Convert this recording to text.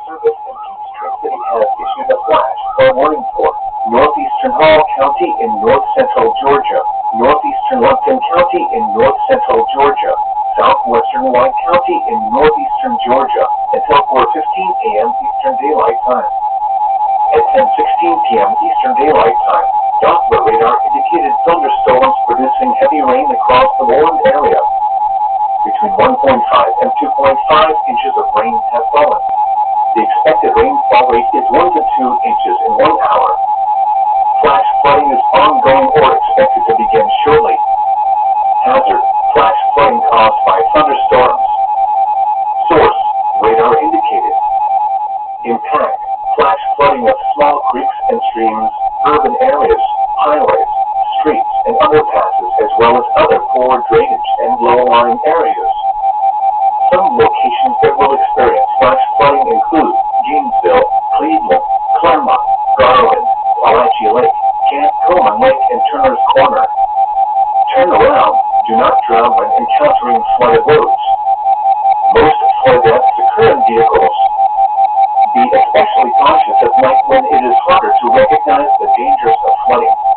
Service in Peachtree City has issued a flash flood warning for northeastern Hall County in north-central Georgia, northeastern Lumpkin County in north-central Georgia, southwestern White County in northeastern Georgia until 4:15 a.m. Eastern Daylight Time. At 10:16 p.m. Eastern Daylight Time, Doppler radar indicated thunderstorms producing heavy rain across the warned area. Between 1.5 and 2.5 inches of rain have fallen. The expected rainfall rate is 1 to 2 inches in 1 hour. Flash flooding is ongoing or expected to begin shortly. Hazard: flash flooding caused by thunderstorms. Source: radar indicated. Impact: flash flooding of small creeks and streams, urban areas, highways, streets, and underpasses, as well as other poor drainage and low-lying areas. Some locations that will experience flash flooding include Gainesville, Cleveland, Claremont, Garland, Wahatchee Lake, Camp Coleman Lake, and Turner's Corner. Turn around. Do not drown when encountering flooded roads. Most flood deaths occur in vehicles. Be especially cautious at night when it is harder to recognize the dangers of flooding.